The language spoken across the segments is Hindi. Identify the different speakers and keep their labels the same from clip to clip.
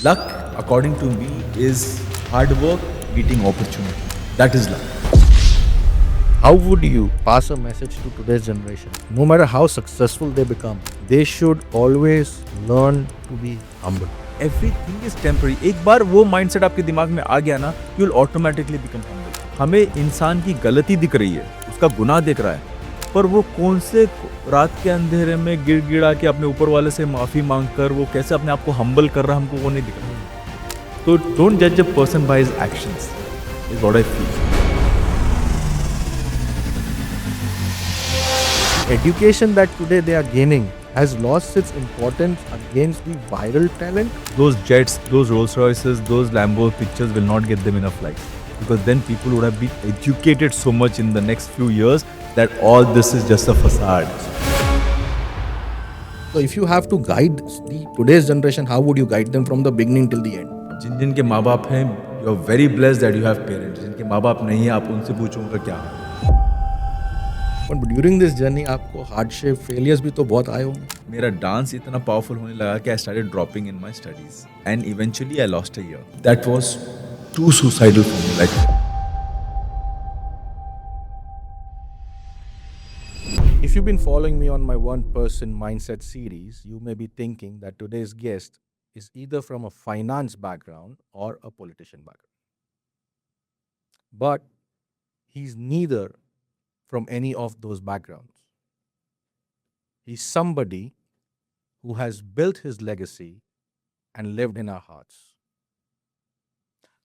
Speaker 1: Luck, according to me, is hard work meeting opportunity. That is luck.
Speaker 2: How would you pass a message to today's generation? No matter how successful they become, they should always learn to be humble.
Speaker 1: Everything is temporary. एक बार वो mindset आपके दिमाग में आ गया ना, you'll automatically become humble. हमें इंसान की गलती दिख रही है, उसका गुनाह दिख रहा है, पर वो कौन से रात के अंधेरे में गिड़गिड़ा के अपने ऊपर वाले से माफी मांगकर वो कैसे अपने आप को हम्बल कर रहा है, हमको वो नहीं दिख रहा. तो don't judge a person by his actions, is what I feel.
Speaker 2: Education that today they are gaining has lost its importance against the viral talent.
Speaker 1: Those jets, those Rolls Royces, those Lambo pictures will not get them enough likes. Because then people would have been educated so much in the next few years that all this is just a facade.
Speaker 2: So if you have to guide the today's generation, how would you guide them from the beginning till the end?
Speaker 1: जिन जिन के माँ बाप हैं, you are very blessed that you have parents. जिनके माँ बाप नहीं है, आप उनसे पूछो उनका क्या है.
Speaker 2: But during this journey, आपको hardship, failures भी तो बहुत आए होंगे.
Speaker 1: मेरा डांस इतना पावरफुल होने लगा कि I started dropping in my studies. And eventually I lost a year. That was too suicidal for me. Like,
Speaker 2: if you've been following me on my one-person mindset series, you may be thinking that today's guest is either from a finance background or a politician background. But he's neither from any of those backgrounds. He's somebody who has built his legacy and lived in our hearts.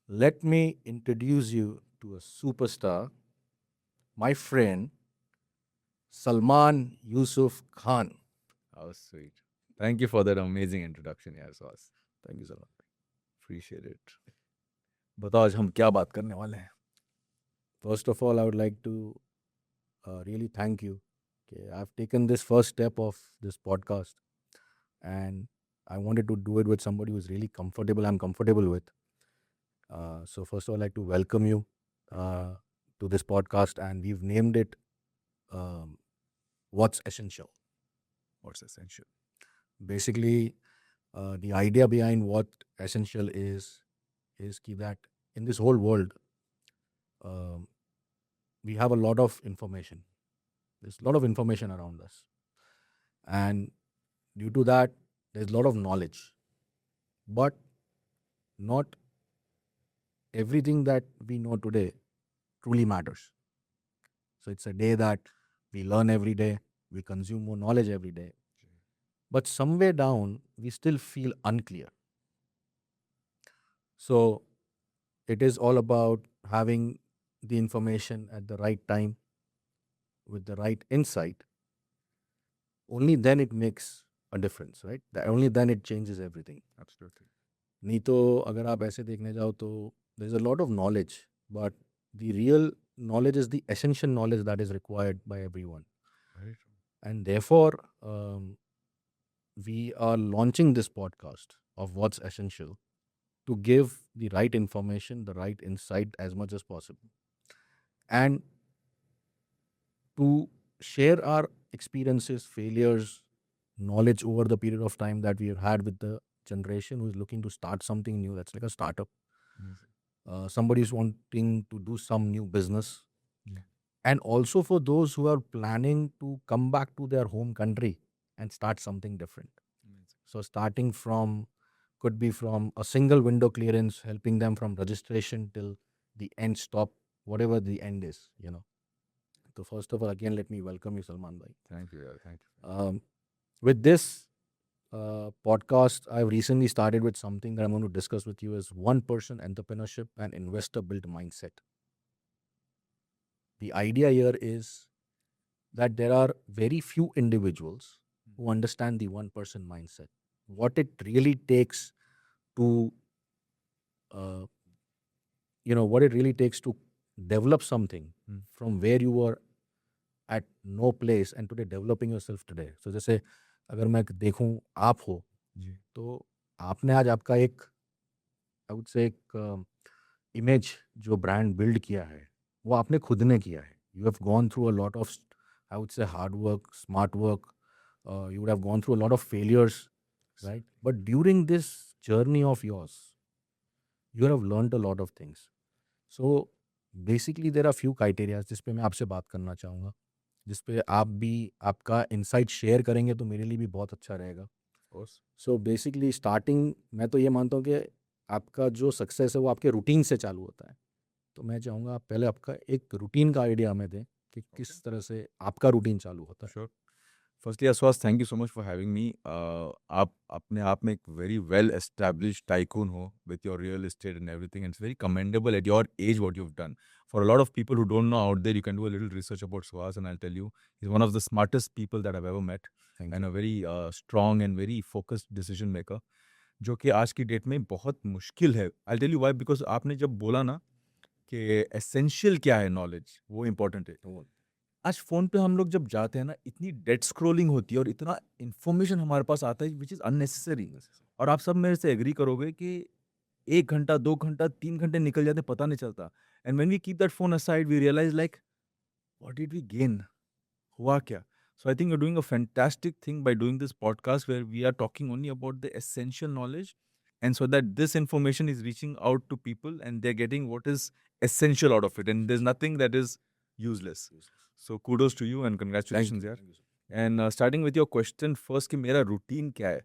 Speaker 2: Let me introduce you to a superstar, my friend Salman Yusuf Khan.
Speaker 1: how sweet. Thank you for that amazing introduction, yaar, Sauce.
Speaker 2: Thank you, Salman.
Speaker 1: Appreciate it. बताओ आज हम क्या बात करने वाले हैं.
Speaker 2: First of all, I would like to really thank you. Okay, I've taken this first step of this podcast, and I wanted to do it with somebody who's really comfortable. I'm comfortable with. So first of all, I'd like to welcome you to this podcast, and we've named it "What's Essential."
Speaker 1: What's essential?
Speaker 2: Basically, the idea behind what essential is that in this whole world, we have a lot of information. There's a lot of information around us, and due to that, there's a lot of knowledge. But not everything that we know today truly matters. So it's a day that we learn every day, we consume more knowledge every day. But somewhere down, we still feel unclear. So it is all about having the information at the right time with the right insight. Only then it makes a difference, right? Only then it changes everything.
Speaker 1: Absolutely.
Speaker 2: नहीं तो अगर आप ऐसे देखने जाओ तो there is a lot of knowledge, but the real knowledge is the essential knowledge that is required by everyone.
Speaker 1: Very true.
Speaker 2: And therefore, we are launching this podcast of What's Essential to give the right information, the right insight as much as possible. And to share our experiences, failures, knowledge over the period of time that we have had with the generation who is looking to start something new. That's like a startup.
Speaker 1: Amazing.
Speaker 2: Somebody is wanting to do some new business.
Speaker 1: Yeah.
Speaker 2: And also for those who are planning to come back to their home country and start something different.
Speaker 1: Amazing.
Speaker 2: So starting from, could be from a single window clearance, helping them from registration till the end stop, whatever the end is, you know. So first of all, again, let me welcome you, Salman Bhai.
Speaker 1: Thank you, yaar. Thank you.
Speaker 2: With this podcast, I've recently started with something that I'm going to discuss with you is one-person entrepreneurship and investor-built mindset. The idea here is that there are very few individuals who understand the one-person mindset. What it really takes to, what it really takes to develop something from where you were at no place and today developing yourself today. So जैसे अगर मैं देखूं आप हो
Speaker 1: जी.
Speaker 2: तो आपने आज आपका एक आई वुड से एक इमेज जो ब्रांड बिल्ड किया है वो आपने खुद ने किया है. You have gone through a lot of I would say hard work, smart work, you would have gone through a lot of failures, right? But during this journey of yours, you have learned a lot of things. So basically there are few criteria जिस पे मैं आपसे बात करना चाहूँगा, जिस पे आप भी आपका इंसाइट शेयर करेंगे तो मेरे लिए भी बहुत अच्छा रहेगा.
Speaker 1: course.
Speaker 2: सो बेसिकली स्टार्टिंग मैं तो ये मानता हूँ कि आपका जो सक्सेस है वो आपके रूटीन से चालू होता है. तो मैं चाहूँगा आप पहले आपका एक रूटीन का आइडिया हमें दें कि किस तरह से आपका रूटीन चालू होता है.
Speaker 1: Sure. Firstly, Aswas, thank you so much for having me. आप अपने आप में एक very well established tycoon हो with your real estate and everything, and it's very commendable at your age what you've done. For a lot of people who don't know out there, you can do a little research about Suhas, and I'll tell you, he's one of the smartest people that I've ever met,
Speaker 2: Thank
Speaker 1: and
Speaker 2: you.
Speaker 1: a very strong and very focused decision maker, जो कि आज की डेट में बहुत मुश्किल है. I'll tell you why, because आपने जब बोला ना कि essential क्या है knowledge, वो important है. आज फ़ोन पे हम लोग जब जाते हैं ना, इतनी डेड स्क्रॉलिंग होती है और इतना इन्फॉर्मेशन हमारे पास आता है विच इज़ अननेसेसरी. और आप सब मेरे से एग्री करोगे कि 1 घंटा, 2 घंटा, 3 घंटे निकल जाते हैं, पता नहीं चलता. And when we keep that phone aside we realise like what did we gain? हुआ क्या? So I think you are doing a fantastic thing by doing this podcast where we are talking only about the essential knowledge, and so that this information is reaching out to people and they're getting what is essential out of it, and there's nothing that is useless. So kudos to you and congratulations yaar. And starting with your question first कि मेरा रूटीन क्या है.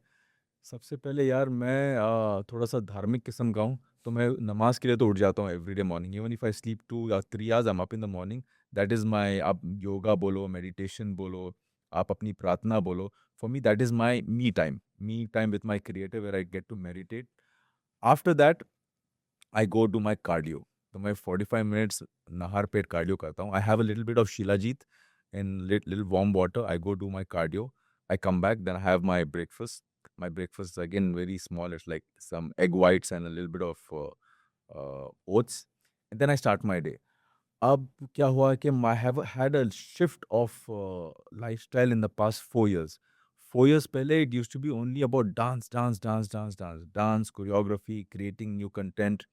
Speaker 1: सबसे पहले यार मैं थोड़ा सा धार्मिक किस्म का हूँ, तो मैं नमाज के लिए तो उठ जाता हूँ every day morning. Even if I sleep 2 या 3 hours I am up in the morning. That is my, आप योगा बोलो, मेडिटेशन बोलो, आप अपनी प्रार्थना बोलो, for me that is my me time with my creator where I get to meditate. After that I go to my cardio. तो मैं 45 मिनट्स नहर पेट कार्डियो करता हूँ. I have a little bit of shilajit and little warm water. I go do my cardio. I come back, then I have my breakfast. My breakfast is again very small. It's like some egg whites and a little bit of oats. And then I start my day. अब क्या हुआ कि I have had a shift of lifestyle in the past 4 years. 4 years पहले it used to be only about dance, choreography, creating new content.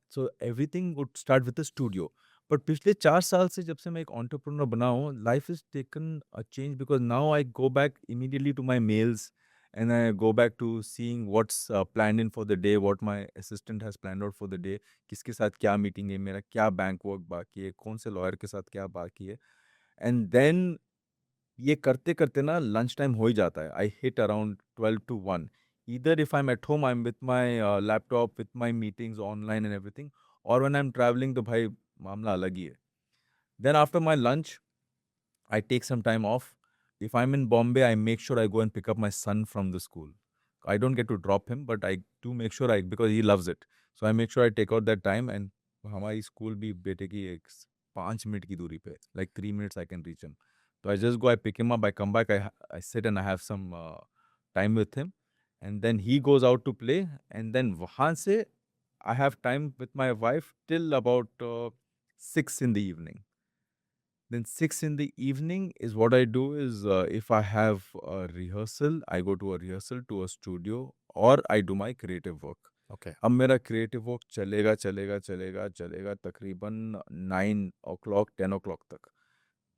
Speaker 1: So everything would start with a studio. But पिछले 4 साल से जब से मैं एक एंटरप्रेन्योर बना हूँ, life is taken a change because now I go back immediately to my mails and I go back to seeing what's planned in for the day, what my assistant has planned out for the day, किसके साथ क्या मीटिंग है, मेरा क्या बैंक वर्क बाकी है, कौन से लॉयर के साथ क्या बाकी है. एंड देन ये करते करते ना लंच टाइम हो ही जाता है. I hit around 12 to 1. Either if I am at home I am with my laptop with my meetings online and everything, और व्हेन आई एम ट्रैवलिंग तो भाई मामला अलग ही है. Then after my lunch, I take some time off. If I'm in Bombay, I make sure I go and pick up my son from the school. I don't get to drop him, but I do make sure because he loves it. So I make sure I take out that time, and हमारी school भी बेटे की 5 मिनट की दूरी पे, like 3 minutes I can reach him. So I just go, I pick him up, I come back, I sit and I have some time with him, and then he goes out to play, and then वहाँ से I have time with my wife till about 6 in the evening. Then 6 in the evening is what I do is if I have a rehearsal, I go to a rehearsal to a studio or I do my creative work.
Speaker 2: Okay.
Speaker 1: अब मेरा creative work चलेगा तकरीबन 9 o'clock, 10 o'clock तक.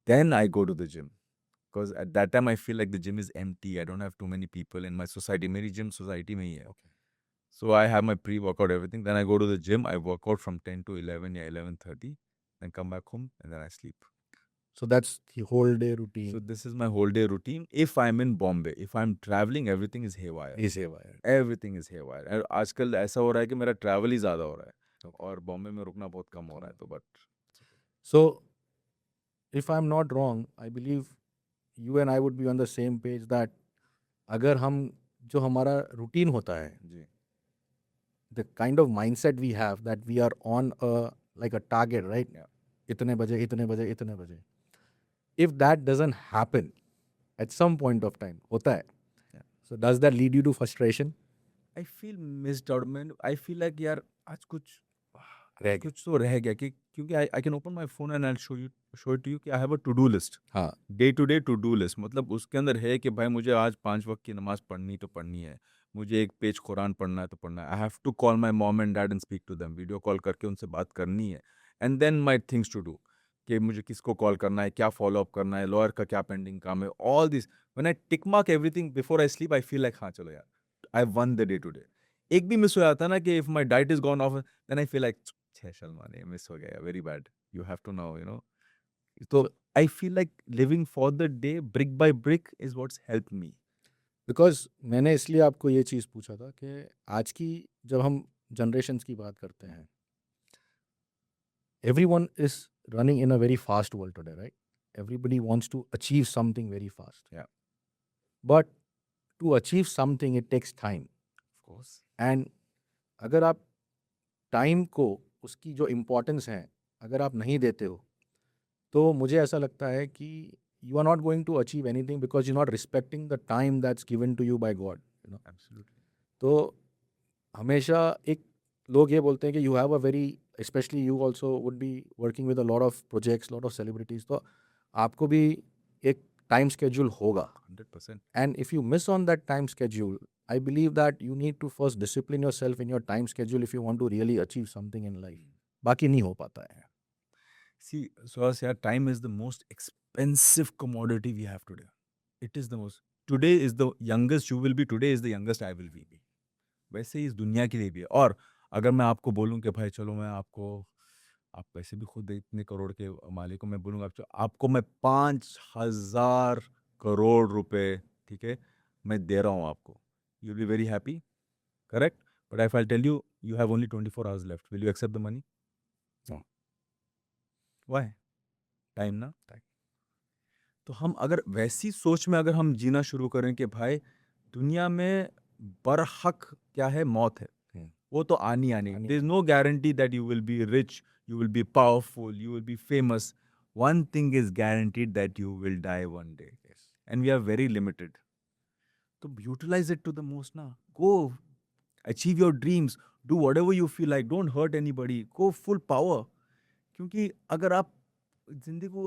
Speaker 1: Then I go to the gym. Because at that time I feel like the gym is empty. I don't have too many people in my society. मेरी gym society में ही है.
Speaker 2: Okay.
Speaker 1: So I have my pre-workout, everything. Then I go to the gym. I work out from 10 to 11 or 11:30. Then come back home and then I sleep.
Speaker 2: So that's the whole day routine.
Speaker 1: So this is my whole day routine. If I'm in Bombay, if I'm traveling, everything is haywire.
Speaker 2: Is haywire.
Speaker 1: Everything is haywire. और आजकल ऐसा हो रहा है कि मेरा travel ही ज़्यादा हो रहा है और बॉम्बे में रुकना बहुत कम हो रहा है तो but.
Speaker 2: So if I'm not wrong, I believe you and I would be on the same page that अगर हम जो हमारा routine होता है,
Speaker 1: जी.
Speaker 2: the kind of mindset we have that we are on a like a target, right?
Speaker 1: Yeah.
Speaker 2: इतने बजे. If that doesn't happen at some point of time, होता है.
Speaker 1: Yeah.
Speaker 2: So does that lead you to frustration?
Speaker 1: I feel missed out. Man, I feel like यार आज कुछ
Speaker 2: रह गया.
Speaker 1: कुछ तो रह गया कि क्योंकि I can open my phone and I'll show it to you कि I have a to-do list.
Speaker 2: हाँ.
Speaker 1: Day to day to do list, मतलब उसके अंदर है कि भाई मुझे आज 5 वक्त की नमाज पढ़नी तो पढ़नी है, मुझे एक पेज कुरान पढ़ना है तो पढ़ना है. I have to call my mom and dad and speak to them, video call करके उनसे बात करनी है. And then my things to do कि मुझे किसको कॉल करना है, क्या फॉलो अप करना है, लॉयर का क्या पेंडिंग काम है, all this. When I tick mark everything before I sleep I feel like हाँ चलो यार I won the day to day. एक भी मिस हो जाता ना कि if my diet is gone off then I feel like छह सलमान ये मिस हो गया very bad you have to know you know तो
Speaker 2: So,
Speaker 1: I feel like living for the day brick by brick is what's help me
Speaker 2: because मैंने इसलिए आपको ये चीज़ पूछा था कि आज की जब हम जनरेशन्स की बात करते हैं, everyone is running in a very fast world today, right? Everybody wants to achieve something very fast.
Speaker 1: Yeah.
Speaker 2: But to achieve something, it takes time.
Speaker 1: Of course
Speaker 2: And अगर आप टाइम को उसकी जो इम्पोर्टेंस है अगर आप नहीं देते हो तो मुझे ऐसा लगता है कि you are not going to achieve anything because you not respecting the time that's given to you by God, you know.
Speaker 1: Absolutely
Speaker 2: तो हमेशा एक लोग ये बोलते हैं कि you have a very, specially you also would be working with a lot of projects, lot of celebrities, तो आपको भी एक टाइम स्केड्यूल होगा.
Speaker 1: 100%
Speaker 2: And if you miss on that time schedule, I believe that you need to first discipline yourself in your time schedule if you want to really achieve something in life. बाकी नहीं हो पाता है.
Speaker 1: see Suhas yeah time is the most expensive commodity we have today it is the most today is the youngest you will be today is the youngest I will be वैसे ही इस दुनिया के लिए भी है और अगर मैं आपको बोलूं कि भाई चलो मैं आपको आप वैसे भी खुद इतने करोड़ के मालिक हो मैं बोलूँगा आपको मैं 5,000 करोड़ रुपए ठीक है मैं दे रहा हूँ आपको you will be very happy correct but if I tell you you have only 24 hours left will you accept the money
Speaker 2: No.
Speaker 1: Why time ना तो हम अगर वैसी सोच में अगर हम जीना शुरू करें कि भाई दुनिया में बरहक क्या है मौत है
Speaker 2: हम्म.
Speaker 1: वो तो any any
Speaker 2: any-
Speaker 1: there is no guarantee that you will be rich you will be powerful you will be famous one thing is guaranteed that you will die one day
Speaker 2: Yes.
Speaker 1: And we are very limited तो utilise it to the most ना go achieve your dreams do whatever you feel like don't hurt anybody go full power क्योंकि अगर आप जिंदगी को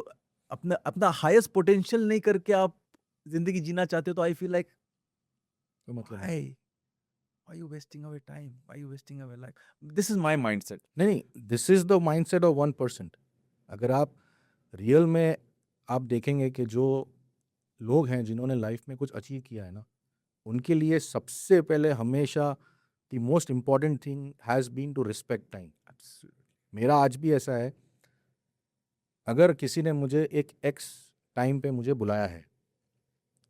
Speaker 1: अपना अपना हाईएस्ट पोटेंशियल नहीं करके आप जिंदगी जीना चाहते हो तो आई फील लाइक
Speaker 2: कोई मतलब नहीं.
Speaker 1: why are you wasting away time why are you wasting away life this is my mindset
Speaker 2: नहीं, this is the mindset of 1%. अगर आप रियल में आप देखेंगे कि जो लोग हैं जिन्होंने लाइफ में कुछ अचीव किया है ना, उनके लिए सबसे पहले हमेशा the most important thing has been to respect time. मेरा आज भी ऐसा है, अगर किसी ने मुझे एक एक्स टाइम पे मुझे बुलाया है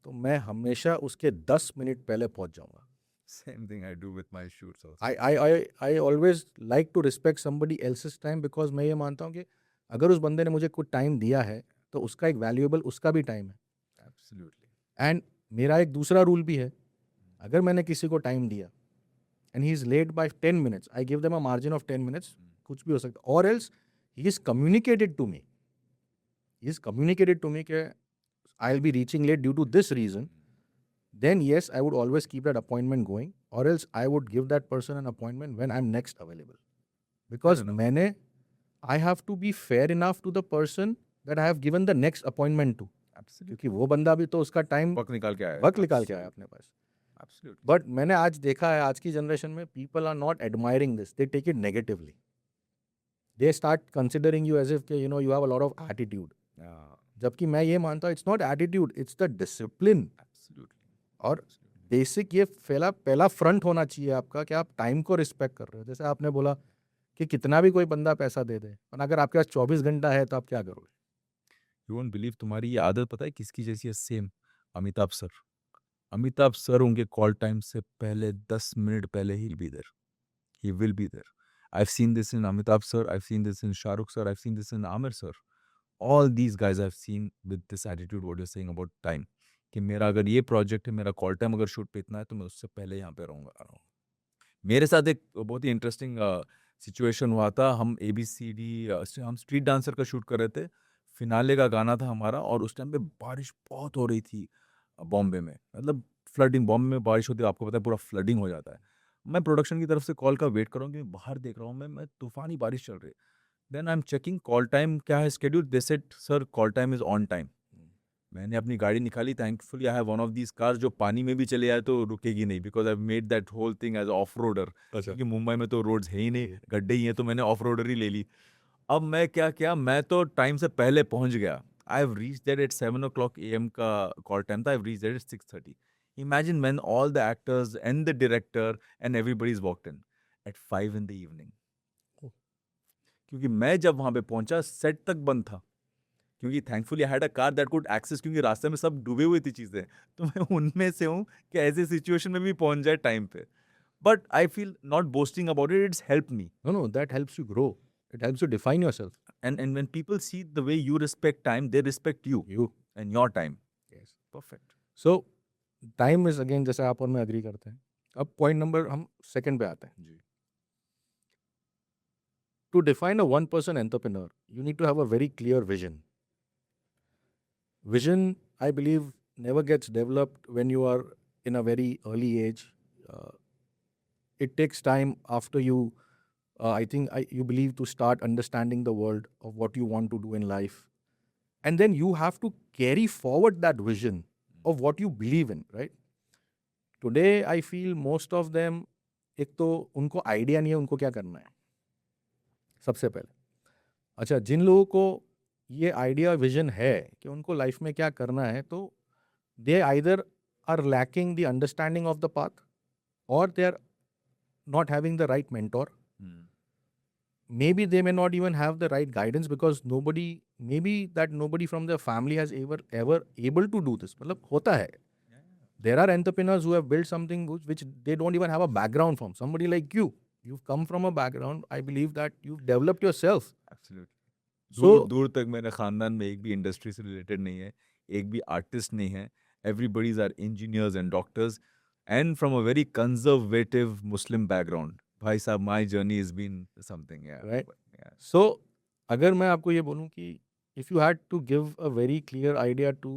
Speaker 2: तो मैं हमेशा उसके 10 मिनट पहले पहुंच जाऊंगा.
Speaker 1: same thing I do with my shoots also
Speaker 2: I always like to respect somebody else's time because मैं ये मानता हूँ कि अगर उस बंदे ने मुझे कुछ टाइम दिया है तो उसका एक वैल्यूएबल उसका भी टाइम है.
Speaker 1: absolutely
Speaker 2: एंड मेरा एक दूसरा रूल भी है, अगर मैंने किसी को टाइम दिया and he is late by 10 minutes, I give them a margin of 10 minutes, कुछ भी हो सकता है, और else he is communicated to me, he is communicated to me कि I'll be reaching late due to this reason, then yes, I would always keep that appointment going, or else I would give that person an appointment when I'm next available. Because
Speaker 1: Fair enough.
Speaker 2: मैंने I have to be fair enough to the person that I have given the next appointment to.
Speaker 1: absolutely
Speaker 2: क्योंकि वो बंदा भी तो उसका टाइम
Speaker 1: वक्त निकाल के आया
Speaker 2: वक्त निकाल के आया अपने पास.
Speaker 1: absolutely
Speaker 2: बट मैंने आज देखा है आज की जनरेशन में people are not admiring this, they take it negatively. They start considering you as if you know you have a lot of attitude.
Speaker 1: yeah
Speaker 2: जबकि मैं ये मानता हूँ it's not attitude, it's the discipline.
Speaker 1: absolutely
Speaker 2: और बेसिक ये पहला फ्रंट होना चाहिए आपका कि आप टाइम को रिस्पेक्ट कर रहे हो. जैसे आपने बोला कि कितना भी कोई बंदा पैसा दे दे, और अगर आपके पास 24 घंटा है तो आप क्या करोगे?
Speaker 1: you won't believe तुम्हारी ये आदत पता है किसकी जैसी है सेम अमिताभ सर उनके कॉल टाइम से पहले 10 मिनट पहले he will be there I've seen this in Amitabh sir I've seen this in Shahrukh sir I've seen this in Amir sir all these guys I've seen with this attitude what you're saying about time कि मेरा अगर ये प्रोजेक्ट है मेरा कॉल टाइम अगर शूट पे इतना है तो मैं उससे पहले यहाँ पे रहूँगा मेरे साथ एक बहुत ही इंटरेस्टिंग सिचुएशन हुआ था हम ABCD हम स्ट्रीट डांसर का शूट कर रहे थे फिनाले का गाना था हमारा और उस टाइम पे बारिश बहुत हो रही थी बॉम्बे में मतलब फ्लडिंग बॉम्बे में बारिश होती है आपको पता है पूरा फ्लडिंग हो जाता है मैं प्रोडक्शन की तरफ से कॉल का वेट कर रहा हूँ कि बाहर देख रहा हूँ मैं तूफानी बारिश चल रही है then I am checking call time क्या है schedule they said sir call time is on time मैंने अपनी गाड़ी निकाली thankfully I have one of these cars जो पानी में भी चले जाए तो रुकेगी नहीं because I made that whole thing as off roader क्योंकि मुंबई में तो रोड्स है ही नहीं गड्ढे ही हैं तो मैंने ऑफ रोडर ही ले ली अब मैं क्या किया मैं तो टाइम से पहले पहुंच गया I have reach that at 7 o'clock AM का कॉल टाइम था I have reach that at 6:30 Imagine when all the actors and the director and everybody's walked in at 5 in the evening.
Speaker 2: Oh.
Speaker 1: क्योंकि मैं जब वहां पे पहुंचा सेट तक बंद था, क्योंकि thankfully I had a car that could access, क्योंकि रास्ते में सब डूबे हुए थी चीजें, तो मैं उनमें से हूँ कि ऐसे सिचुएशन में भी पहुंच जाए टाइम पे. But I feel not boasting about it, it's help me.
Speaker 2: No, that helps you grow. It helps you define yourself.
Speaker 1: And when people see the way you respect time, they respect you
Speaker 2: You.
Speaker 1: and your time.
Speaker 2: Yes.
Speaker 1: Perfect.
Speaker 2: So, time is again जैसे आप और मैं agree करते हैं. अब point number हम second पे आते हैं.
Speaker 1: जी.
Speaker 2: To define a one-person entrepreneur, you need to have a very clear vision. Vision, I believe, never gets developed when you are in a very early age. It takes time after you, you believe, to start understanding the world of what you want to do in life. And then you have to carry forward that vision of what you believe in, right? Today, I feel most of them, एक तो उनको आइडिया नहीं है उनको क्या करना है सबसे पहले. अच्छा, जिन लोगों को ये आइडिया विजन है कि उनको लाइफ में क्या करना है, तो they either are lacking the understanding of the path और they are not having the right mentor. Maybe they may not even have the right guidance because nobody from their family has ever able to do this. मतलब होता है. There are entrepreneurs who have built something which they don't even have a background from. Somebody like you, you've come from a background. I believe that you've developed yourself.
Speaker 1: Absolutely.
Speaker 2: So
Speaker 1: दूर तक मेरे खानदान में एक भी इंडस्ट्री से रिलेटेड नहीं है, एक भी आर्टिस्ट नहीं है. Everybody's are engineers and doctors, and from a very conservative Muslim background. भाई साहब, my journey has been something, yeah.
Speaker 2: Right.
Speaker 1: Yeah.
Speaker 2: So, अगर मैं आपको ये बोलूँ कि if you had to give a very clear idea to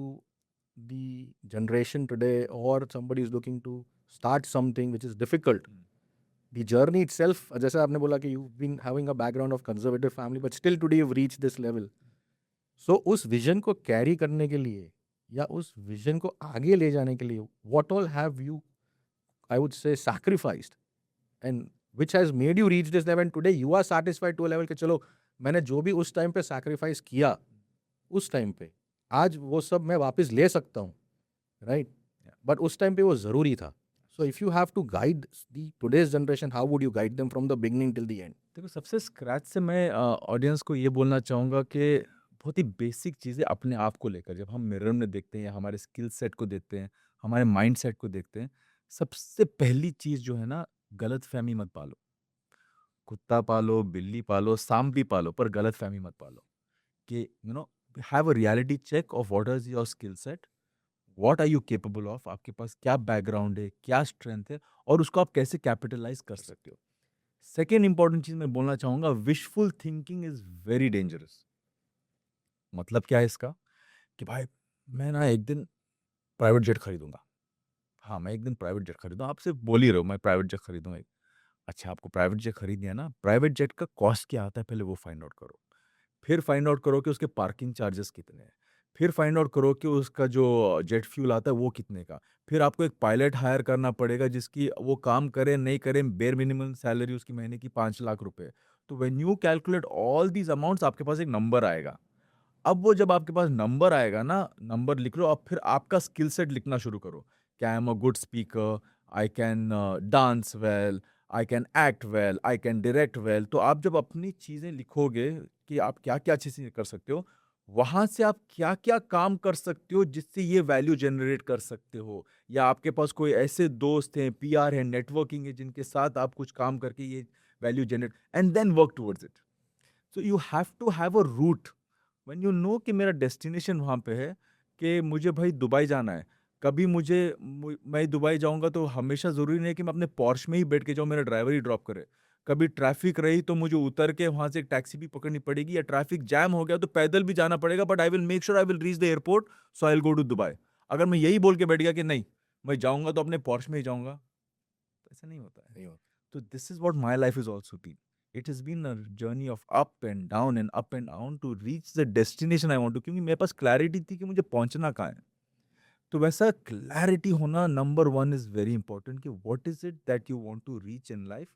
Speaker 2: the generation today or somebody is looking to start something which is difficult, the journey itself, जैसे आपने बोला कि you've been having a background of conservative family but still today you've reached this level. So, उस विजन को कैरी करने के लिए या उस विजन को आगे ले जाने के लिए what all have you, I would say, sacrificed and which has made you reach this level and today you are satisfied to a level कि चलो मैंने जो भी उस टाइम पे सैक्रिफाइस किया उस टाइम पे आज वो सब मैं वापस ले सकता हूँ, राइट? बट उस टाइम पे वो ज़रूरी था. So if you have to guide the today's generation, how would you guide them from the beginning till the end?
Speaker 1: देखो, सबसे स्क्रैच से मैं ऑडियंस को ये बोलना चाहूँगा कि बहुत ही बेसिक चीज़ें अपने आप को लेकर जब हम मिरर में देखते हैं या हमारे स्किल सेट को देखते हैं, हमारे माइंड सेट को देखते हैं, सबसे पहली चीज़ जो है ना, गलत फहमी मत पालो. कुत्ता पालो, बिल्ली पालो, सांप भी पालो, पर गलत फहमी मत पालो कि have a reality check of what is your skill set, what are you capable of, आपके पास क्या बैकग्राउंड है, क्या स्ट्रेंथ है, और उसको आप कैसे कैपिटलाइज कर सकते हो. सेकेंड इंपॉर्टेंट चीज मैं बोलना चाहूंगा, wishful thinking is very dangerous. मतलब क्या है इसका कि भाई मैं ना एक दिन प्राइवेट जेट खरीदूंगा. हाँ, मैं एक दिन प्राइवेट जेट खरीदूंगा. आप सिर्फ बोल ही रहे हो मैं प्राइवेट जेट खरीदूंगा. अच्छा, आपको प्राइवेट जेट खरीदनी है ना, प्राइवेट जेट का कॉस्ट क्या आता है पहले वो फाइंड आउट करो. फिर फाइंड आउट करो कि उसके पार्किंग चार्जेस कितने हैं. फिर फाइंड आउट करो कि उसका जो जेट फ्यूल आता है वो कितने का. फिर आपको एक पायलट हायर करना पड़ेगा जिसकी वो काम करे नहीं करे, बेयर मिनिमम सैलरी उसकी महीने की 5 लाख रुपए. तो when you calculate all these amounts, आपके पास एक नंबर आएगा. अब वो जब आपके पास नंबर आएगा ना, नंबर लिख लो. अब फिर आपका स्किल सेट लिखना शुरू करो. क्या I am a good speaker, I can dance well, I can act well, I can direct well. तो आप जब अपनी चीज़ें लिखोगे कि आप क्या क्या चीज़ें कर सकते हो, वहाँ से आप क्या क्या काम कर सकते हो जिससे ये वैल्यू जनरेट कर सकते हो, या आपके पास कोई ऐसे दोस्त हैं, पीआर है, नेटवर्किंग है, जिनके साथ आप कुछ काम करके ये value generate, and then work towards it. So you have to have a route. When you know कि मेरा डेस्टिनेशन वहाँ पे है, कि मुझे भाई दुबई जाना है, कभी मैं दुबई जाऊँगा तो हमेशा ज़रूरी नहीं है कि मैं अपने पॉर्श में ही बैठ के जाऊँ, मेरा ड्राइवर ही ड्रॉप करे. कभी ट्रैफिक रही तो मुझे उतर के वहाँ से एक टैक्सी भी पकड़नी पड़ेगी, या ट्रैफिक जैम हो गया तो पैदल भी जाना पड़ेगा, but I will make sure I will reach the airport, so I will go to Dubai. अगर मैं यही बोल के बैठ गया कि नहीं मैं जाऊँगा तो अपने पॉर्श में ही जाऊँगा, तो ऐसा नहीं होता है.
Speaker 2: नहीं होता.
Speaker 1: तो this is what my life is also been. It has been a journey of up and down to reach the destination I want to, क्योंकि मेरे पास क्लैरिटी थी कि मुझे पहुंचना कहाँ है. तो वैसा क्लैरिटी होना नंबर 1 इज वेरी इंपॉर्टेंट, कि what is it that you want to reach in life,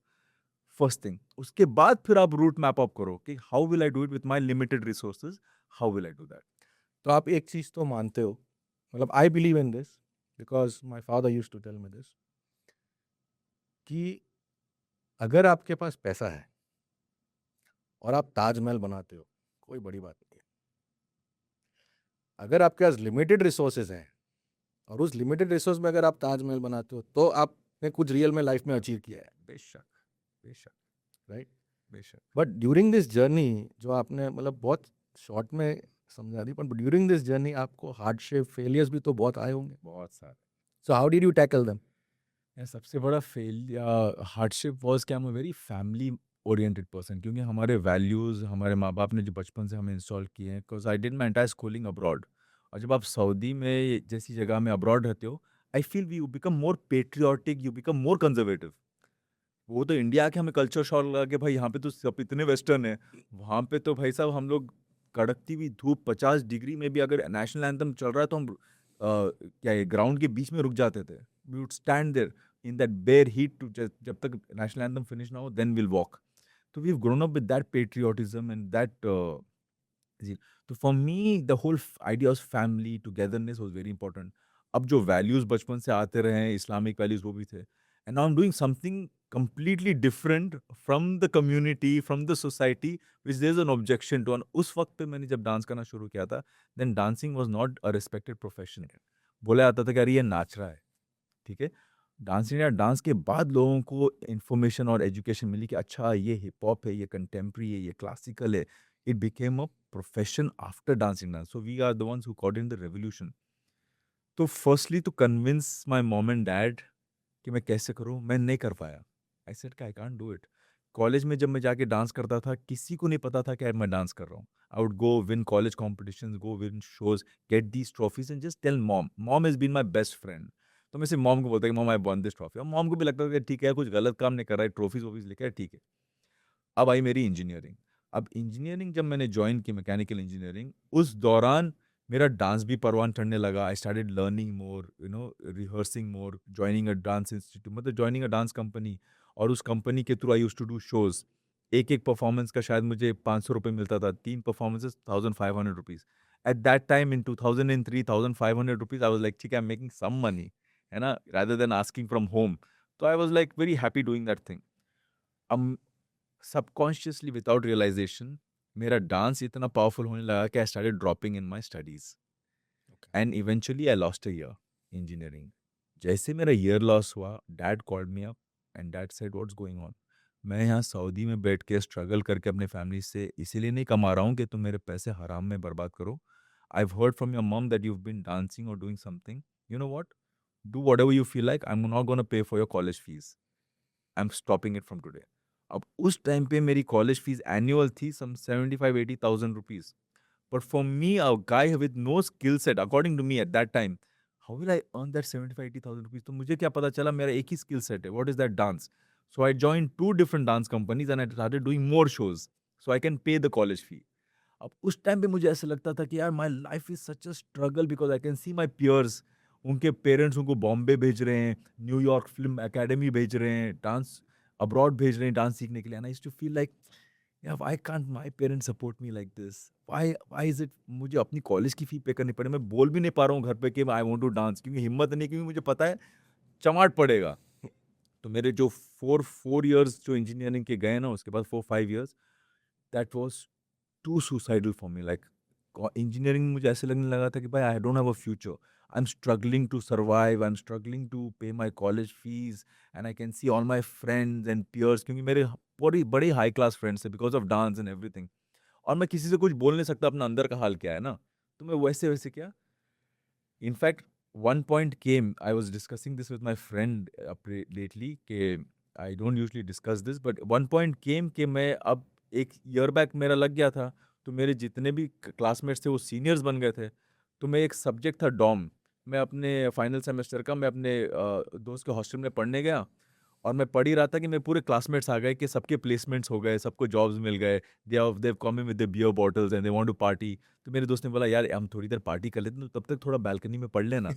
Speaker 1: first thing. उसके बाद फिर आप रूट मैप अप करो कि how will I do it with my limited resources, how will I do that.
Speaker 2: तो आप एक चीज़ तो मानते हो, मतलब I believe in this, because my father used to tell me this कि अगर आपके पास पैसा है और आप ताजमहल बनाते हो, कोई बड़ी बात नहीं है। अगर आपके पास लिमिटेड रिसोर्सेज हैं और उस लिमिटेड रिसोर्स में अगर आप ताजमहल बनाते हो, तो आपने कुछ रियल में लाइफ में अचीव किया है,
Speaker 1: बेशक, बेशक,
Speaker 2: राइट?
Speaker 1: बेशक।
Speaker 2: बट ड्यूरिंग दिस जर्नी, जो आपने मतलब बहुत शॉर्ट में समझा दी, पर ड्यूरिंग दिस जर्नी आपको हार्डशिप, फेलियर्स भी तो बहुत आए होंगे।
Speaker 1: बहुत सारे।
Speaker 2: So how did you tackle them?
Speaker 1: यार सबसे बड़ा फेलियर हार्डशिप वाज कि I am a very family oriented person, क्योंकि हमारे वैल्यूज़ हमारे माँ बाप ने जो बचपन से हमें इंस्टॉल किए हैं, because I did my entire schooling abroad. और जब आप सऊदी में जैसी जगह में अब्रॉड रहते हो, I feel we you become more patriotic, you become more conservative. वो तो इंडिया के हमें कल्चर शॉक लगा कि भाई यहाँ पे तो सब इतने वेस्टर्न है, वहाँ पे तो भाई साहब हम लोग कड़कती हुई धूप 50 डिग्री में भी अगर नेशनल एंथम चल रहा है तो हम क्या है ग्राउंड के बीच में रुक जाते थे। We would stand there in that bare heat too जब तक नेशनल एंथम फिनिश ना हो देन विल वॉक। तो we have grown up with that patriotism and that जी। तो for me the whole idea of family togetherness was very important. अब जो वैल्यूज बचपन से आते रहे हैं इस्लामिक वैल्यूज वो भी थे, and now I am doing something completely different from the community, from the society, which there's an objection to. And उस वक्त पे मैंने जब डांस करना शुरू किया था, then dancing was not a respected profession. बोला जाता था कि अरे ये नाच रहा है, ठीक है। डांस इंडिया डांस के बाद लोगों को इन्फॉर्मेशन और एजुकेशन मिली कि अच्छा ये हिप हॉप है, ये कंटेम्प्रेरी है, ये क्लासिकल है। It became a profession after dancing dance, so we are the ones who caught in the revolution. तो firstly to convince my mom and dad कि मैं कैसे करूँ, मैं नहीं कर पाया। आई सेड कि I can't do it. College में जब मैं जाके डांस करता था, किसी को नहीं पता था कि यार मैं डांस कर रहा हूँ। I would go win college competitions, go win shows, get these trophies and just tell mom. Mom has been my best friend. तो मैं सिर्फ मॉम को बोलता कि mom I won this trophy, और मॉम को भी लगता था कि ठीक है कुछ गलत काम नहीं कर रहा है, ट्रॉफीज वॉफीज लेके ठीक है। अब आई मेरी इंजीनियरिंग। अब इंजीनियरिंग जब मैंने ज्वाइन की, मैकेनिकल इंजीनियरिंग, उस दौरान मेरा डांस भी परवान चढ़ने लगा। I started learning more, you know, rehearsing more, joining a dance institute, मतलब जॉइनिंग अ डांस कंपनी। और उस कंपनी के through I used to do shows. एक एक परफॉर्मेंस का शायद मुझे 500 रुपये मिलता था, 3 performances 1500 rupees. At that time in 2003, 1500 rupees, I was like ठीक है, I am making some money, है ना, rather than asking from home. तो I was like very happy doing that thing. अब सबकॉन्शियसली विदाउट रियलाइजेशन मेरा डांस इतना पावरफुल होने लगा कि I started dropping in my studies, and eventually I lost a year engineering. जैसे मेरा ईयर लॉस हुआ, dad called me up and dad said what's going on. मैं यहाँ सऊदी में बैठ के स्ट्रगल करके अपने फैमिली से इसीलिए नहीं कमा रहा हूँ कि तुम मेरे पैसे हराम में बर्बाद करो। I have heard from your मम that you've been dancing or doing something. You know what? Do whatever you feel like. I'm not going to pay for your college fees. I'm stopping it from today. अब उस टाइम पे मेरी कॉलेज फीस एनुअल थी some 75-80,000 rupees. But for me a guy with no skill set according to me at that time, how will I earn that 75-80,000 rupees? तो मुझे क्या पता चला, मेरा एक ही स्किल सेट है, what is that, dance. So I join 2 different dance companies and I started doing more shows so I can pay the college fee. अब उस टाइम पे मुझे ऐसा लगता था कि यार my life is such a struggle, because I can C my piers, उनके पेरेंट्स उनको बॉम्बे भेज रहे हैं, न्यूयॉर्क फिल्म एकेडमी भेज रहे हैं, डांस अब्रॉड भेज रहे हैं डांस सीखने के लिए, and I used to feel like यार why can't my parents support me like this, why why is it मुझे अपनी कॉलेज की फी पे करनी पड़े, मैं बोल भी नहीं पा रहा हूँ घर पे कि आई वांट टू डांस, क्योंकि हिम्मत नहीं, क्योंकि मुझे पता है चमाट पड़ेगा। तो मेरे जो फोर ईयर्स जो इंजीनियरिंग के गए ना, उसके बाद 4-5 years, that was too suicidal for me. Like engineering मुझे ऐसे लगने लगा था कि भाई I don't have a future, I am struggling to survive, I am struggling to pay my college fees, and I can see all my friends and peers, क्योंकि मेरे बड़ी बड़ी हाई क्लास फ्रेंड्स है because of dance and everything. और मैं किसी से कुछ बोल नहीं सकता अपना अंदर का हाल क्या है ना, तो मैं वैसे वैसे क्या। In fact one point came, I was discussing this with my friend lately, कि I don't usually discuss this, but one point came कि मैं अब एक ईयर बैक मेरा लग गया था, तो मेरे जितने भी क्लासमेट्स थे वो सीनियर्स बन गए थे। तो मैं एक सब्जेक्ट था डॉम, मैं अपने फाइनल सेमेस्टर का मैं अपने दोस्त के हॉस्टल में पढ़ने गया, और मैं पढ़ ही रहा था कि मेरे पूरे क्लासमेट्स आ गए कि सबके प्लेसमेंट्स हो गए, सबको जॉब्स मिल गए, they come in with the beer bottles and they want to party. तो मेरे दोस्त ने बोला यार हम थोड़ी देर पार्टी कर लेते हैं, तो तब तक थोड़ा बालकनी में पढ़ लेना।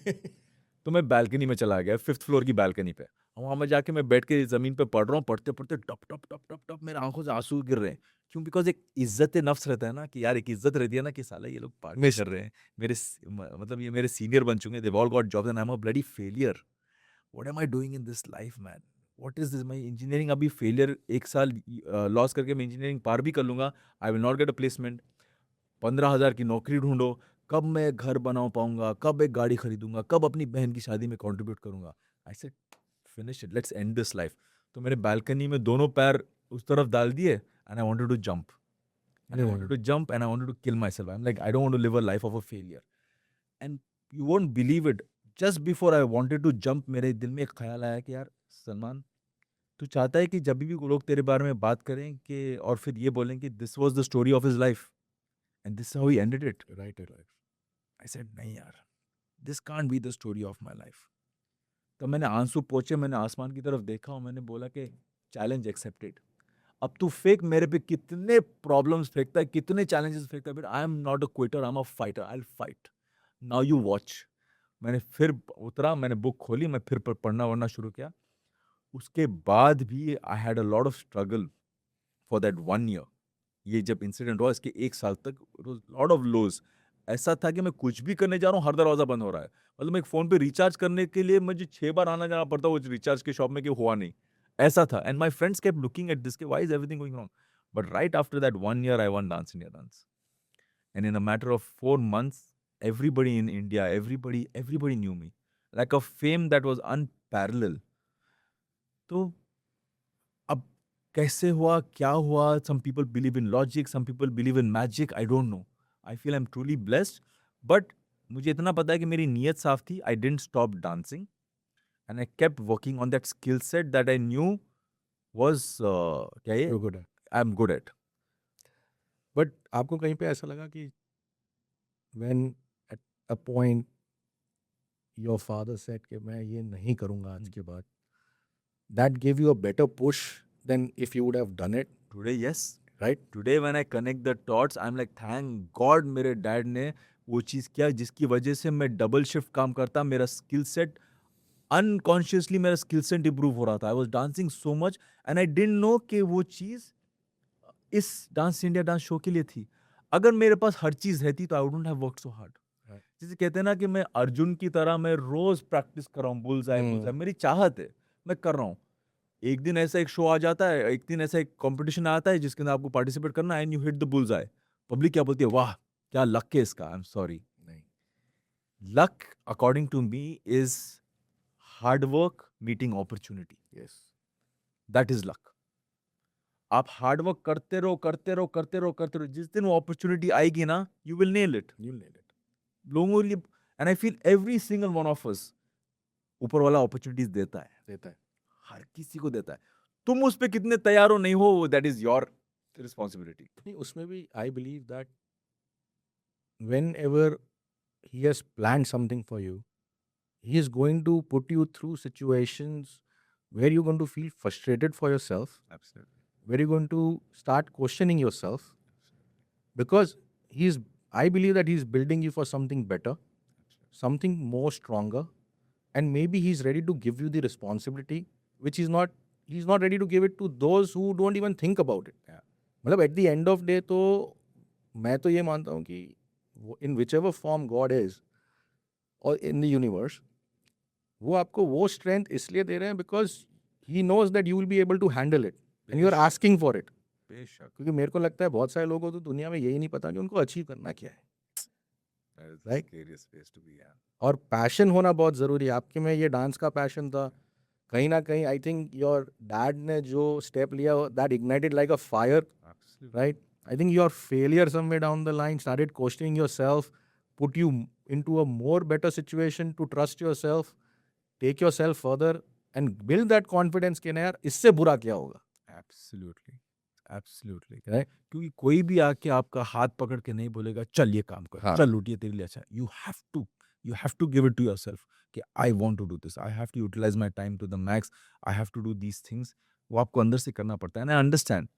Speaker 1: तो मैं बालकनी में चला गया, 5th फ्लोर की बालकनी पे। वहाँ मैं जाके मैं बैठ के ज़मीन पे पढ़ रहा हूँ, पढ़ते पढ़ते टप टप टप टप टप मेरे आंखों से आंसू गिर रहे हैं। क्यों? बिकॉज़ एक इज़्ज़त नफ्स रहता है ना कि यार एक इज़्ज़त रहती है ना कि साला ये लोग पार्टी
Speaker 2: मिस
Speaker 1: कर रहे हैं। मतलब ये मेरे सीनियर बन चुके हैं, they all got jobs and I am a bloody failure. What am I doing in this life man? What is this? मैं इंजीनियरिंग अभी फेलियर 1 साल लॉस करके मैं इंजीनियरिंग पार भी कर लूँगा। I will not get a placement. 15,000 की नौकरी ढूँढो, कब मैं घर बना पाऊँगा, कब एक गाड़ी खरीदूँगा, कब अपनी बहन की शादी में कंट्रीब्यूट करूँगा। I said finish it, let's end this life. तो मेरे बालकनी में दोनों पैर उस तरफ डाल दिए and I wanted to jump. And I wanted to jump and I wanted to kill myself. I'm like, I don't want to live a life of a failure. And you won't believe it. Just before I wanted to jump, मेरे दिल में एक ख्याल आया कि यार सलमान, तू चाहता है कि जब भी लोग तेरे बारे में बात करें कि और फिर ये बोलें कि this was the story of his life and this how he ended it.
Speaker 2: Right right
Speaker 1: I said नहीं यार, this can't be the story of my life. तो मैंने आंसू पोंछे, मैंने आसमान की तरफ देखा और मैंने बोला कि चैलेंज एक्सेप्टेड। अब तू फेंक मेरे पे कितने प्रॉब्लम्स फेंकता है, कितने चैलेंजेस फेंकता है, but I am not a Quetta, I am a fighter, I will fight. Now you watch. मैंने फिर उतरा, मैंने बुक खोली, मैं फिर पढ़ना वढ़ना शुरू किया। उसके बाद भी आई had a lot of struggle for that 1 year. ये जब इंसिडेंट हुआ इसके 1 साल तक लॉट ऑफ लोज। ऐसा था कि मैं कुछ भी करने जा रहा हूँ, हर दरवाज़ा बंद हो रहा है। मतलब मैं एक फ़ोन पे रिचार्ज करने के लिए मुझे 6 बार आना जाना पड़ता, वो रिचार्ज के शॉप में कि हुआ नहीं। ऐसा था and my friends kept looking at this कि why is everything going wrong? But right after that 1 year I won dance India dance and in a matter of 4 months everybody in India, everybody knew me. Like a fame that was unparalleled. तो अब कैसे हुआ, क्या हुआ? Some people believe in logic, some people believe in magic, I don't know. I feel I'm truly blessed, but मुझे इतना पता है कि मेरी नीयत साफ थी. I didn't stop dancing and I kept working on that skill set that I knew was क्या ये?
Speaker 2: यू गुड है
Speaker 1: I'm good at.
Speaker 2: बट आपको कहीं पे ऐसा लगा कि when at a point your father said कि मैं ये नहीं करूँगा आज के बाद, that give you a better push then if you would have done it,
Speaker 1: Today, yes.
Speaker 2: Right?
Speaker 1: Today when I connect the dots, I'm like, thank God मेरे डैड ने वो चीज़ किया जिसकी वजह से मैं डबल शिफ्ट काम करता, मेरा स्किल सेट अनकॉन्शियसली मेरा स्किल सेट इंप्रूव हो रहा था। I was dancing so much and I didn't know कि वो चीज़ इस डांस इंडिया डांस शो के लिए थी। अगर मेरे पास हर चीज़ रहती तो I wouldn't have worked so hard.
Speaker 2: Right.
Speaker 1: जैसे कहते हैं ना कि मैं अर्जुन की तरह मैं रोज प्रैक्टिस कर रहा हूँ, बुल्सआई बुल्सआई मेरी चाहत है, मैं कर रहा हूँ। एक दिन ऐसा एक शो आ जाता है, एक दिन ऐसा एक कंपटीशन आता है जिसके अंदर आपको पार्टिसिपेट करना है and you hit the bullseye. Public क्या बोलती है? वाह क्या लक है इसका। आई एम सॉरी,
Speaker 2: नहीं,
Speaker 1: luck according to me is hard work meeting opportunity,
Speaker 2: yes,
Speaker 1: that is luck. आप हार्ड वर्क करते रहो करते रहो करते रहो करते रहो, जिस दिन वो अपॉर्चुनिटी आएगी ना you will nail it.
Speaker 2: You need it,
Speaker 1: लोगों के लिए and I feel every single one of us ऊपर वाला अपॉर्चुनिटीज देता है,
Speaker 2: देता है।
Speaker 1: हर किसी को देता है। तुम उस पे कितने तैयार हो नहीं हो, दैट इज योर रिस्पॉन्सिबिलिटी।
Speaker 2: नहीं, उसमें भी I believe that whenever he has planned something for you, he is going to put you through situations where you're going to feel frustrated for yourself,
Speaker 1: Absolutely.
Speaker 2: where you're going to start questioning yourself, because he's, I believe that he's building you for something better, something more stronger, and maybe he's ready to give you the responsibility which he's not ready to give it to those who don't even think about it.
Speaker 1: Yeah.
Speaker 2: मतलब at the end of day तो मैं तो ये मानता हूँ कि in whichever form God is और इन द यूनिवर्स, वो आपको वो स्ट्रेंथ इसलिए दे रहे हैं because he knows that you will be able to handle it and you are asking for it.
Speaker 1: बेशक।
Speaker 2: क्योंकि मेरे को लगता है बहुत सारे लोगों को तो दुनिया में यही नहीं पता कि उनको अचीव करना क्या है।
Speaker 1: That is the
Speaker 2: Right?
Speaker 1: scariest place to be, yeah.
Speaker 2: और पैशन होना बहुत ज़रूरी है। आपके में ये डांस का पैशन था, कहीं ना कहीं आई थिंक योर डैड ने जो स्टेप लिया that ignited like a fire,
Speaker 1: Absolutely.
Speaker 2: right? I think your failure somewhere down the line started questioning yourself, put you into a more better situation to trust yourself, take yourself further and build that confidence कि ना यार इससे बुरा क्या होगा,
Speaker 1: Absolutely. Absolutely.
Speaker 2: right?
Speaker 1: क्योंकि कोई भी आके आपका हाथ पकड़ के नहीं बोलेगा चल ये काम कर,
Speaker 2: हाँ।
Speaker 1: चल उठिए तेरे लिए अच्छा। You have to give it to yourself कि I want to do this. I have to utilize my time to the max. I have to do these things. वो आपको अंदर से करना पड़ता है। And I understand.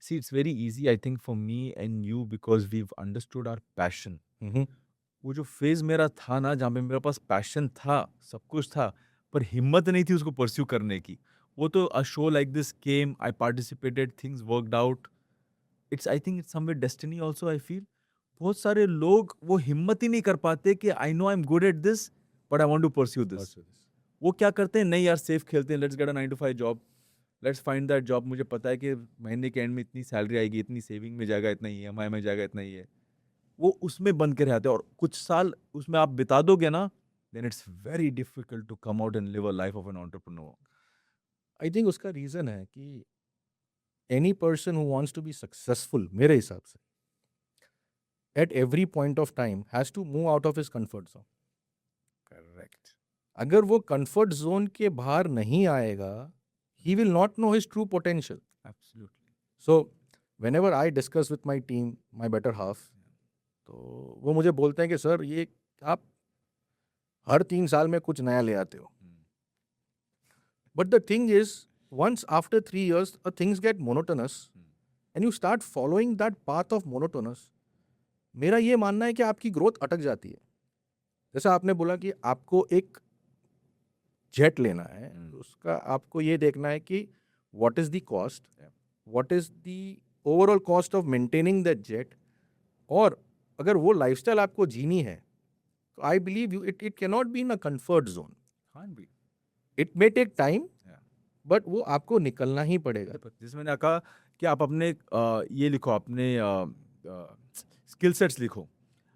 Speaker 1: See, it's very easy, I think, for me and you because we've understood our passion. वो जो फेज मेरा था ना जहाँ पे मेरे पास पैशन था, सब कुछ था, पर हिम्मत नहीं थी उसको परस्यू करने की। वो तो a show like this came, I participated, things worked out, it's I think it's somewhere destiny also I feel बहुत सारे लोग वो हिम्मत ही नहीं कर पाते कि I know I am good at this but I want to pursue this
Speaker 2: Pursue this.
Speaker 1: वो क्या करते हैं नहीं यार सेफ खेलते हैं let's get a 9 to 5 job let's find that job मुझे पता है कि महीने के एंड में इतनी सैलरी आएगी इतनी सेविंग में जाएगा इतना ईएमआई में जाएगा इतना ही है वो उसमें बन के रहते हैं और कुछ साल उसमें आप बिता दोगे ना then it's very difficult to come out and live a life of an entrepreneur
Speaker 2: I think उसका रीज़न है कि any person who wants to be successful मेरे हिसाब से at every point of time has to move out of his comfort zone.
Speaker 1: Correct
Speaker 2: अगर वो कंफर्ट जोन के बाहर नहीं आएगा he will not know his true potential.
Speaker 1: Absolutely
Speaker 2: So whenever I discuss with my team, my better half, तो वो मुझे बोलते हैं कि सर ये आप हर 3 साल में कुछ नया ले आते हो. But the thing is, once after 3 years, things get monotonous and you start following that path of monotonous. मेरा ये मानना है कि आपकी ग्रोथ अटक जाती है. जैसा आपने बोला कि आपको एक जेट लेना है तो उसका आपको ये देखना है कि what is the cost, what is the overall cost of maintaining that jet, और अगर वो लाइफस्टाइल आपको जीनी है तो I believe you it can not be in a comfort zone.
Speaker 1: Can't be
Speaker 2: it may take time but वो आपको निकलना ही पड़ेगा.
Speaker 1: जैसे मैंने कहा कि आप अपने ये लिखो अपने स्किल सेट्स लिखो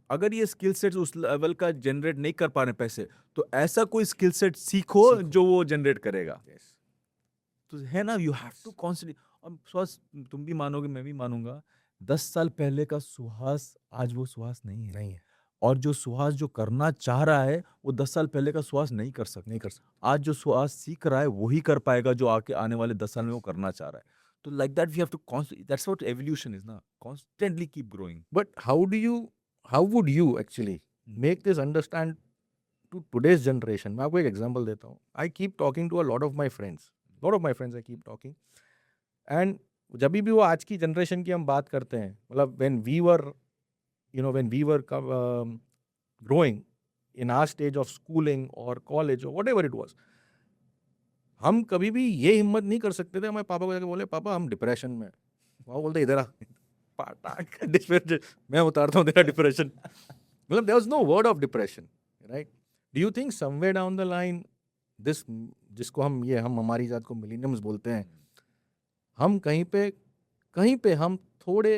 Speaker 1: अगर ये स्किल सेट्स उस लेवल का जनरेट नहीं कर पा रहे पैसे तो ऐसा कोई स्किल सेट सीखो जो वो जनरेट करेगा. तो है ना यू हैव टू कॉन्स्टेंटली और सुहास तुम भी मानोगे मैं भी मानूंगा 10 साल पहले का सुहास आज वो सुहास नहीं है और जो सुहास जो करना चाह रहा है वो 10 साल पहले का सुहास नहीं कर सकता. आज जो सुहास सीख रहा है वही कर पाएगा जो आने वाले 10 साल में वो करना चाह रहा है. तो like that we have to that's what evolution is ना constantly keep growing.
Speaker 2: But how would you actually make this understand to today's generation? मैं आपको एक एग्जांपल देता हूँ. I keep talking to a lot of my friends I keep talking and जब भी वो आज की जनरेशन की हम बात करते हैं मतलब when we were growing in our stage of schooling or college or whatever it was, हम कभी भी ये हिम्मत नहीं कर सकते थे हमारे पापा को जाके बोले पापा हम डिप्रेशन में. वो बोलते इधर आ मैं उतारता हूँ तेरा डिप्रेशन. मतलब there was no word of depression, right? Do you think somewhere down the line this जिसको हम हमारी जात को मिलेनियम्स बोलते हैं, हम कहीं पे हम थोड़े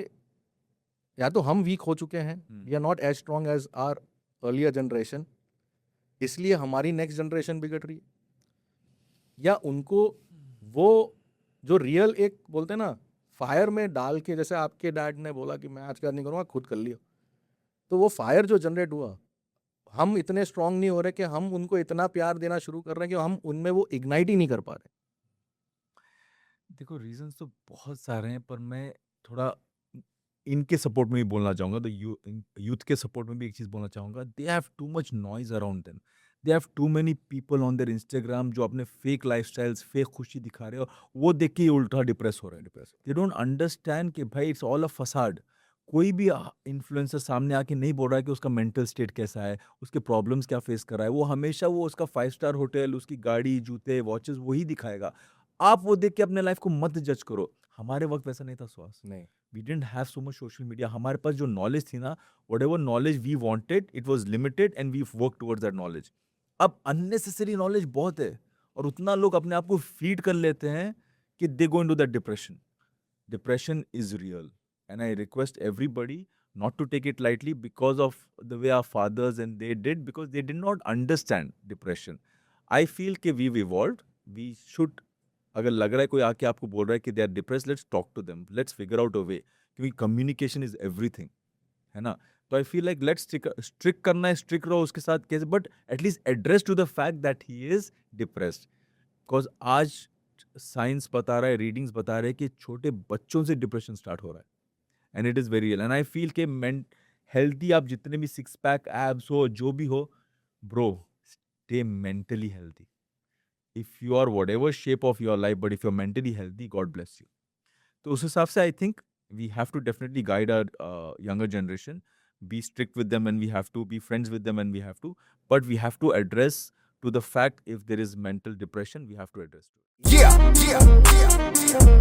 Speaker 2: या तो हम वीक हो चुके हैं, we are not as strong as our earlier generation, इसलिए हमारी नेक्स्ट जनरेशन बिगड़ रही है, या उनको वो जो रियल एक बोलते हैं ना फायर में डाल के, जैसे आपके डैड ने बोला कि मैं आज का नहीं करूँगा खुद कर लियो, तो वो फायर जो जनरेट हुआ हम इतने स्ट्रांग नहीं हो रहे कि हम उनको इतना प्यार देना शुरू कर रहे हैं कि हम उनमें वो इग्नाइट ही नहीं कर पा रहे.
Speaker 1: देखो रीजंस तो बहुत सारे हैं पर मैं थोड़ा इनके सपोर्ट में भी बोलना चाहूँगा. तो यूथ के सपोर्ट में भी एक चीज़ बोलना चाहूँगा. They have too much noise around them. They have too many people on their Instagram जो अपने फेक लाइफस्टाइल्स फेक खुशी दिखा रहे हो, वो देख के ही उल्टा डिप्रेस हो रहे हैं. दे डोंट अंडरस्टैंड कि भाई इट्स ऑल अ फसाड. कोई भी इन्फ्लुएंसर सामने आके नहीं बोल रहा है कि उसका मेंटल स्टेट कैसा है, उसके प्रॉब्लम्स क्या फेस कर रहा है. वो हमेशा वो उसका 5 स्टार होटल, उसकी गाड़ी, जूते, वॉचेस वही दिखाएगा. आप वो देख के अपने लाइफ को मत जज करो. हमारे वक्त वैसा नहीं था सुहास.
Speaker 2: नहीं,
Speaker 1: we didn't have so much social media. हमारे पास जो नॉलेज थी ना, whatever knowledge we wanted it was limited and we work towards that knowledge. अब अननेसेसरी नॉलेज बहुत है और उतना लोग अपने आप को फीड कर लेते हैं कि they go into that depression. Depression is real and I request everybody not to take it lightly because of the way our fathers and they did, because they did not understand depression. I feel कि we've evolved. We should, अगर लग रहा है कोई आके आपको बोल रहा है कि they are depressed, let's talk to them. Let's figure out a way. क्योंकि communication is everything. है ना? तो I feel like let's strict करना है, strict रहो उसके साथ कैसे, but at least address to the fact that he is depressed. Because आज साइंस बता रहा है, रीडिंग्स बता रहे हैं कि छोटे बच्चों से डिप्रेशन स्टार्ट हो रहा है and it is very real. And I feel कि हेल्दी आप जितने भी 6 पैक एब्स हो जो भी हो, bro stay mentally healthy. If you are whatever shape of your life but if you are mentally healthy, God bless you. तो उस हिसाब से I think we have to definitely guide our younger generation, be strict with them and we have to be friends with them and we have to, but we have to address to the fact if there is mental depression, we have to address to it.
Speaker 3: Yeah, yeah, yeah, yeah.